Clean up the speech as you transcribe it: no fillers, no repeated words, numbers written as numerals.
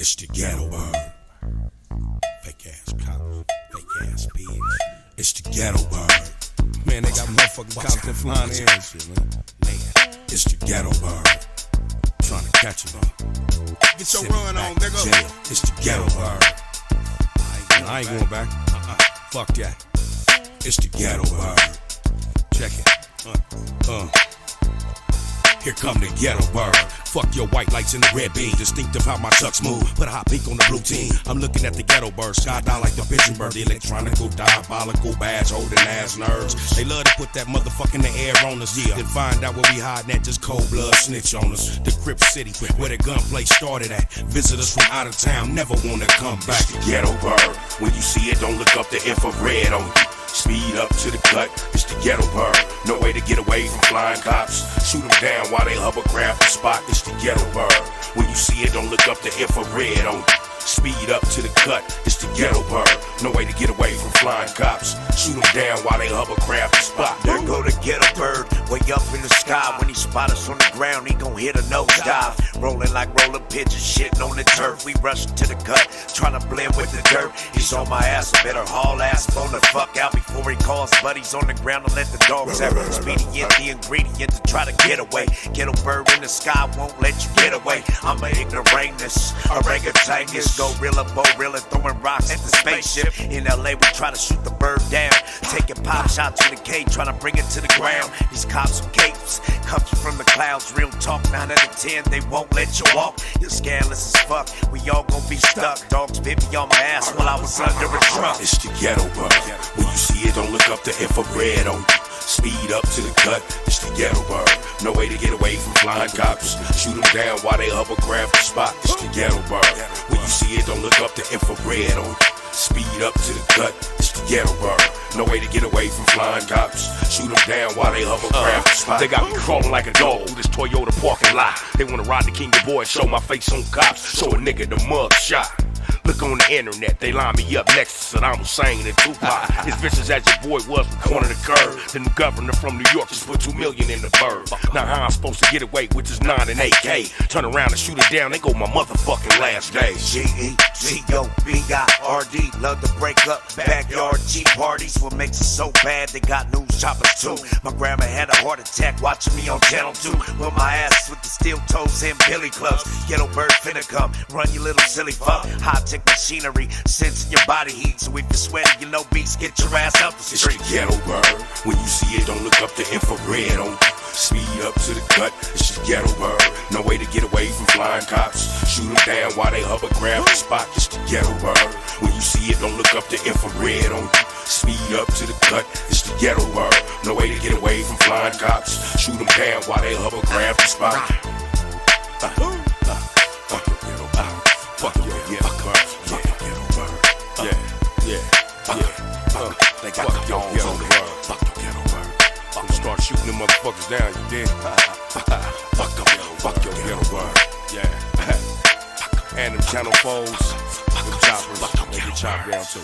It's the ghetto bird. Fake ass cops, fake ass pigs. It's the ghetto bird. Man, they got motherfucking cops that flying in and shit, man. It's the ghetto bird. Trying to catch him. Get your run on, nigga. Jail. It's the ghetto bird. I ain't going back. Fuck that. It's the ghetto bird. Check it. Here come the ghetto bird. Fuck your white lights and the red beam. Distinctive how my chucks move. Put a hot pink on the blue team. I'm looking at the ghetto bird. Sky down like the pigeon bird. The electronical, diabolical, badge holding ass nerds. They love to put that motherfucker in the air on us. Yeah. Then find out where we hiding at. Just cold blood snitch on us. The Crip City, where the gunplay started at. Visitors from out of town never wanna come back. Ghetto bird. When you see it, don't look up the infrared on you. Speed up to the cut, it's the ghetto bird. No way to get away from flying cops. Shoot them down while they hovercraft the spot, it's the ghetto bird. When you see it, don't look up the infrared on you. Speed up to the cut, it's the ghetto bird. No way to get away from flying cops. Shoot them down while they hovercraft the spot. There go the ghetto bird, way up in the sky. When he spot us on the ground, he gon' hit a nosedive. Rolling like rolling pigeons, shitting on the turf. We rushing to the cut, trying to blend with the dirt. He's on my ass, I better haul ass on the fuck out before he calls buddies on the ground and let the dogs have expedient, the ingredient to try to get away. Ghetto bird in the sky won't let you get away. I'm a ignoramus, orangutangus, gorilla, gorilla, throwing rocks at the spaceship. In LA, we try to shoot the bird down, taking pop shots to the cage, trying to bring it to the ground. These cops with capes, comes from the clouds, real talk. 9 out of 10, they won't let you walk. You're scandalous as fuck. We all gon' be stuck. Dogs bit me on my ass while I was under a truck. It's the ghetto bird. When you see it, don't look up the infrared on you. Speed up to the cut, it's the ghetto bird. No way to get away from flying cops. Shoot them down while they hovercraft the spot, it's the ghetto bird. When you see it, don't look up the infrared on you. Speed up to the cut, it's the ghetto bird. No way to get away from flying cops. Shoot them down while they hovercraft the spot. They got me crawling like a dog through this Toyota parking lot. They wanna ride the King of Boys, show my face on cops, show a nigga the mug shot. Look on the internet, they line me up next to Saddam Hussein and Tupac. As vicious as your boy was from corner to curb. The new governor from New York just put $2 million in the bird. Now how I'm supposed to get away with this 9 and 8K? Turn around and shoot it down, they go my motherfucking last day. G-E-T-O-B-I-R-D, love to break up backyard G parties. What makes it so bad, they got news choppers too. My grandma had a heart attack watching me on Channel 2. With my ass with the steel toes and billy clubs. Ghetto bird finna come, run you little silly fuck. High-tech machinery, sensing your body heat. So if you're sweating, you know beats, get your ass out the street. It's the ghetto bird. When you see it, don't look up the infrared on you. Speed up to the cut, it's the ghetto bird. No way to get away from flying cops. Shoot them down while they hovercraft the spot, it's the ghetto bird. When you see it, don't look up the infrared on you. Speed up to the cut, it's the ghetto bird. No way to get away from flying cops. Shoot them down while they hovercraft the spot. Fuck your ghetto bird. Fuck your ghetto bird. Fuck your ghetto bird. Yeah. They got the dogs on the bird. Fuck your ghetto bird. Fuck, start shooting them motherfuckers down, you dig? Fuck your ghetto bird. Yeah. And them channel foes, them choppers, they get chopped down too.